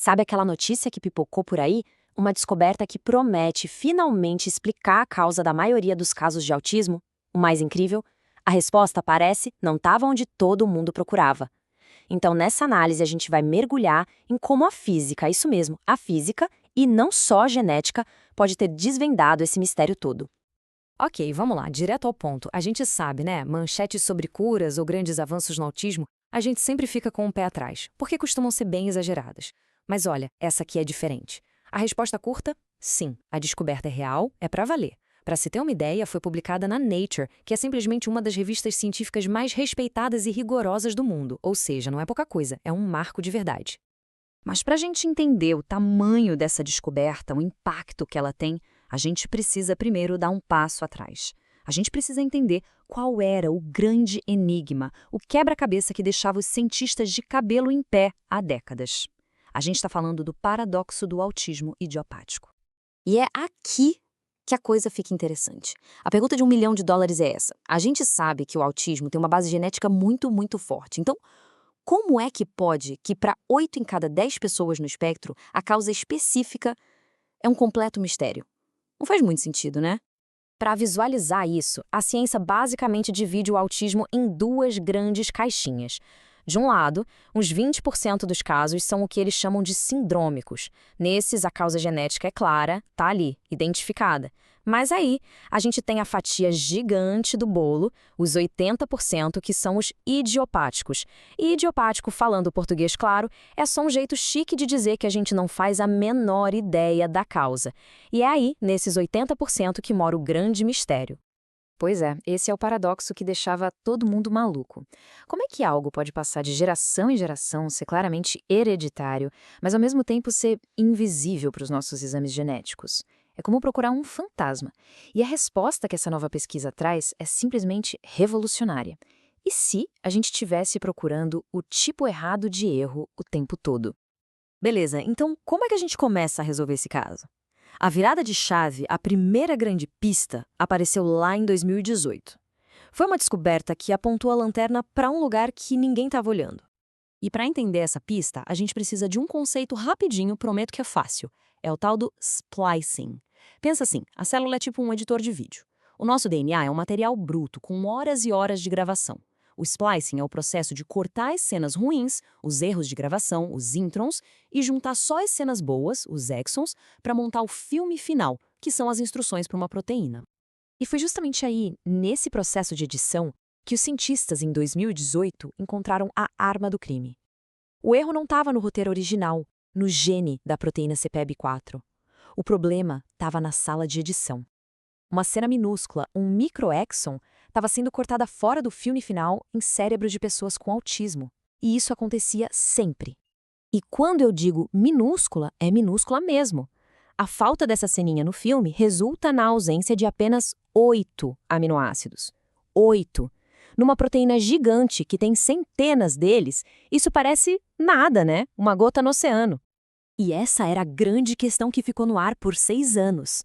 Sabe aquela notícia que pipocou por aí? Uma descoberta que promete finalmente explicar a causa da maioria dos casos de autismo? O mais incrível? A resposta, parece, não estava onde todo mundo procurava. Então, nessa análise, a gente vai mergulhar em como a física, isso mesmo, a física, e não só a genética, pode ter desvendado esse mistério todo. Ok, vamos lá, direto ao ponto. A gente sabe, né? Manchetes sobre curas ou grandes avanços no autismo, a gente sempre fica com o pé atrás, porque costumam ser bem exageradas. Mas olha, essa aqui é diferente. A resposta curta? Sim, a descoberta é real, é pra valer. Para se ter uma ideia, foi publicada na Nature, que é simplesmente uma das revistas científicas mais respeitadas e rigorosas do mundo. Ou seja, não é pouca coisa, é um marco de verdade. Mas para a gente entender o tamanho dessa descoberta, o impacto que ela tem, a gente precisa primeiro dar um passo atrás. A gente precisa entender qual era o grande enigma, o quebra-cabeça que deixava os cientistas de cabelo em pé há décadas. A gente está falando do paradoxo do autismo idiopático. E é aqui que a coisa fica interessante. A pergunta de $1 milhão é essa. A gente sabe que o autismo tem uma base genética muito, muito forte. Então, como é que pode que para 8 em cada 10 pessoas no espectro, a causa específica é um completo mistério? Não faz muito sentido, né? Para visualizar isso, a ciência basicamente divide o autismo em duas grandes caixinhas. De um lado, uns 20% dos casos são o que eles chamam de sindrômicos. Nesses, a causa genética é clara, tá ali, identificada. Mas aí, a gente tem a fatia gigante do bolo, os 80% que são os idiopáticos. E idiopático, falando português claro, é só um jeito chique de dizer que a gente não faz a menor ideia da causa. E é aí, nesses 80%, que mora o grande mistério. Pois é, esse é o paradoxo que deixava todo mundo maluco. Como é que algo pode passar de geração em geração, ser claramente hereditário, mas ao mesmo tempo ser invisível para os nossos exames genéticos? É como procurar um fantasma. E a resposta que essa nova pesquisa traz é simplesmente revolucionária. E se a gente estivesse procurando o tipo errado de erro o tempo todo? Beleza, então como é que a gente começa a resolver esse caso? A virada de chave, a primeira grande pista, apareceu lá em 2018. Foi uma descoberta que apontou a lanterna para um lugar que ninguém estava olhando. E para entender essa pista, a gente precisa de um conceito rapidinho, prometo que é fácil. É o tal do splicing. Pensa assim, a célula é tipo um editor de vídeo. O nosso DNA é um material bruto, com horas e horas de gravação. O splicing é o processo de cortar as cenas ruins, os erros de gravação, os introns, e juntar só as cenas boas, os exons, para montar o filme final, que são as instruções para uma proteína. E foi justamente aí, nesse processo de edição, que os cientistas, em 2018, encontraram a arma do crime. O erro não estava no roteiro original, no gene da proteína CPEB4. O problema estava na sala de edição. Uma cena minúscula, um microexon, estava sendo cortada fora do filme final em cérebros de pessoas com autismo. E isso acontecia sempre. E quando eu digo minúscula, é minúscula mesmo. A falta dessa ceninha no filme resulta na ausência de apenas 8 aminoácidos. 8. Numa proteína gigante que tem centenas deles, isso parece nada, né? Uma gota no oceano. E essa era a grande questão que ficou no ar por 6 anos.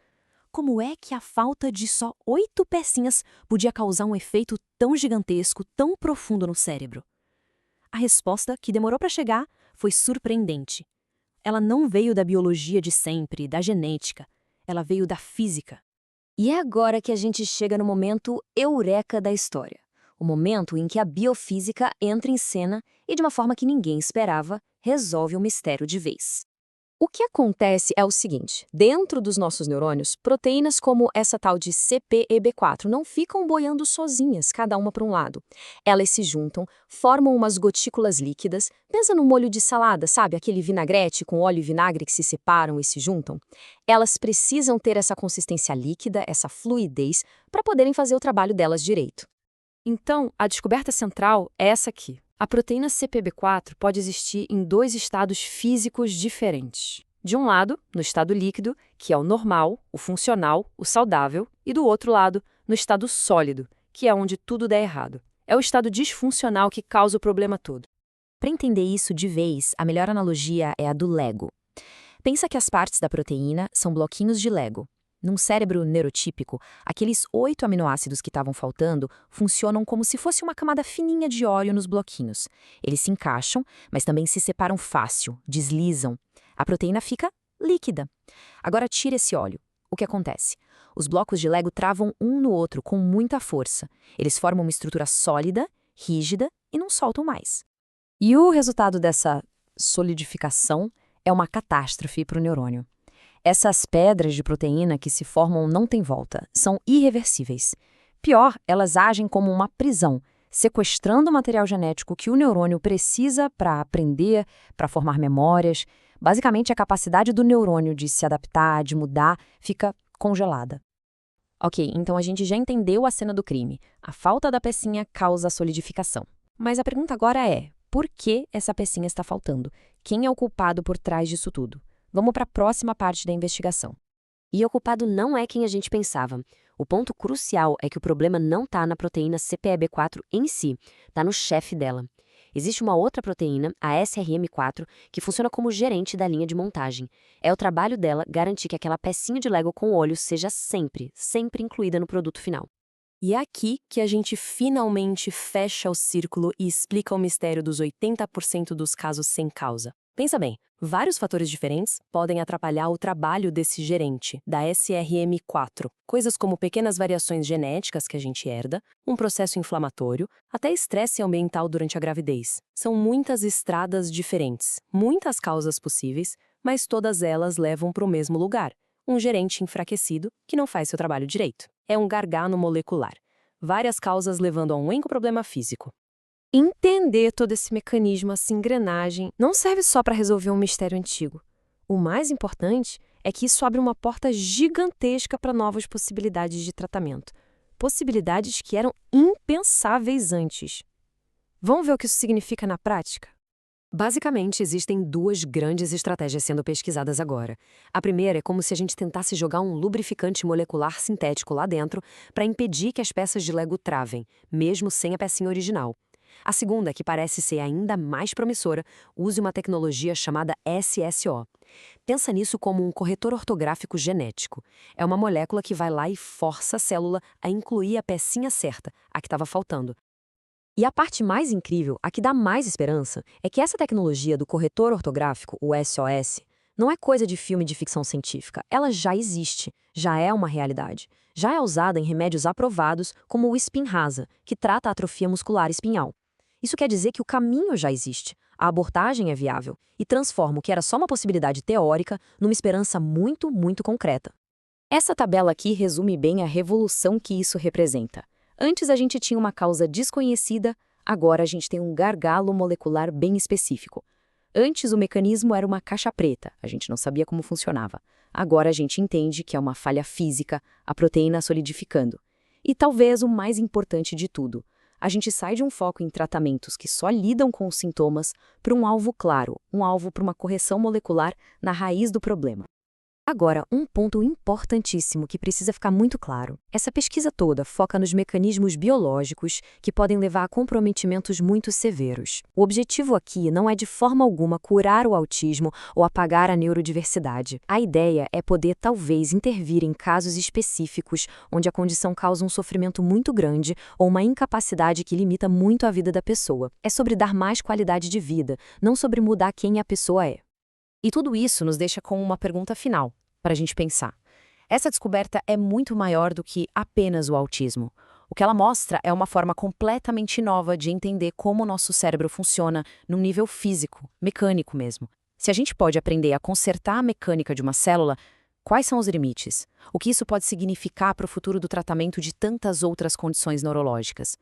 Como é que a falta de só 8 pecinhas podia causar um efeito tão gigantesco, tão profundo no cérebro? A resposta, que demorou para chegar, foi surpreendente. Ela não veio da biologia de sempre, da genética. Ela veio da física. E é agora que a gente chega no momento eureka da história. O momento em que a biofísica entra em cena e, de uma forma que ninguém esperava, resolve o mistério de vez. O que acontece é o seguinte, dentro dos nossos neurônios, proteínas como essa tal de CPEB4 não ficam boiando sozinhas, cada uma para um lado. Elas se juntam, formam umas gotículas líquidas, pensa num molho de salada, sabe? Aquele vinagrete com óleo e vinagre que se separam e se juntam. Elas precisam ter essa consistência líquida, essa fluidez, para poderem fazer o trabalho delas direito. Então, a descoberta central é essa aqui. A proteína CPB4 pode existir em 2 estados físicos diferentes. De um lado, no estado líquido, que é o normal, o funcional, o saudável, e do outro lado, no estado sólido, que é onde tudo dá errado. É o estado disfuncional que causa o problema todo. Para entender isso de vez, a melhor analogia é a do Lego. Pensa que as partes da proteína são bloquinhos de Lego. Num cérebro neurotípico, aqueles 8 aminoácidos que estavam faltando funcionam como se fosse uma camada fininha de óleo nos bloquinhos. Eles se encaixam, mas também se separam fácil, deslizam. A proteína fica líquida. Agora tira esse óleo. O que acontece? Os blocos de Lego travam um no outro com muita força. Eles formam uma estrutura sólida, rígida e não soltam mais. E o resultado dessa solidificação é uma catástrofe para o neurônio. Essas pedras de proteína que se formam não têm volta, são irreversíveis. Pior, elas agem como uma prisão, sequestrando o material genético que o neurônio precisa para aprender, para formar memórias. Basicamente, a capacidade do neurônio de se adaptar, de mudar, fica congelada. Ok, então a gente já entendeu a cena do crime. A falta da pecinha causa a solidificação. Mas a pergunta agora é, por que essa pecinha está faltando? Quem é o culpado por trás disso tudo? Vamos para a próxima parte da investigação. E o culpado não é quem a gente pensava. O ponto crucial é que o problema não está na proteína CPEB4 em si, está no chefe dela. Existe uma outra proteína, a SRM4, que funciona como gerente da linha de montagem. É o trabalho dela garantir que aquela pecinha de Lego com olhos seja sempre incluída no produto final. E é aqui que a gente finalmente fecha o círculo e explica o mistério dos 80% dos casos sem causa. Pensa bem, vários fatores diferentes podem atrapalhar o trabalho desse gerente, da SRM4. Coisas como pequenas variações genéticas que a gente herda, um processo inflamatório, até estresse ambiental durante a gravidez. São muitas estradas diferentes, muitas causas possíveis, mas todas elas levam para o mesmo lugar. Um gerente enfraquecido que não faz seu trabalho direito. É um gargalo molecular. Várias causas levando a um único problema físico. Entender todo esse mecanismo, essa engrenagem, não serve só para resolver um mistério antigo. O mais importante é que isso abre uma porta gigantesca para novas possibilidades de tratamento. Possibilidades que eram impensáveis antes. Vamos ver o que isso significa na prática? Basicamente, existem duas grandes estratégias sendo pesquisadas agora. A primeira é como se a gente tentasse jogar um lubrificante molecular sintético lá dentro para impedir que as peças de Lego travem, mesmo sem a pecinha original. A segunda, que parece ser ainda mais promissora, use uma tecnologia chamada SSO. Pensa nisso como um corretor ortográfico genético. É uma molécula que vai lá e força a célula a incluir a pecinha certa, a que estava faltando. E a parte mais incrível, a que dá mais esperança, é que essa tecnologia do corretor ortográfico, o SOS, não é coisa de filme de ficção científica. Ela já existe, já é uma realidade. Já é usada em remédios aprovados como o Spinraza, que trata a atrofia muscular espinhal. Isso quer dizer que o caminho já existe, a abordagem é viável e transforma o que era só uma possibilidade teórica numa esperança muito, muito concreta. Essa tabela aqui resume bem a revolução que isso representa. Antes a gente tinha uma causa desconhecida, agora a gente tem um gargalo molecular bem específico. Antes o mecanismo era uma caixa preta, a gente não sabia como funcionava. Agora a gente entende que é uma falha física, a proteína solidificando. E talvez o mais importante de tudo, a gente sai de um foco em tratamentos que só lidam com os sintomas para um alvo claro, um alvo para uma correção molecular na raiz do problema. Agora, um ponto importantíssimo que precisa ficar muito claro. Essa pesquisa toda foca nos mecanismos biológicos que podem levar a comprometimentos muito severos. O objetivo aqui não é de forma alguma curar o autismo ou apagar a neurodiversidade. A ideia é poder talvez intervir em casos específicos onde a condição causa um sofrimento muito grande ou uma incapacidade que limita muito a vida da pessoa. É sobre dar mais qualidade de vida, não sobre mudar quem a pessoa é. E tudo isso nos deixa com uma pergunta final, para a gente pensar. Essa descoberta é muito maior do que apenas o autismo. O que ela mostra é uma forma completamente nova de entender como o nosso cérebro funciona num nível físico, mecânico mesmo. Se a gente pode aprender a consertar a mecânica de uma célula, quais são os limites? O que isso pode significar para o futuro do tratamento de tantas outras condições neurológicas?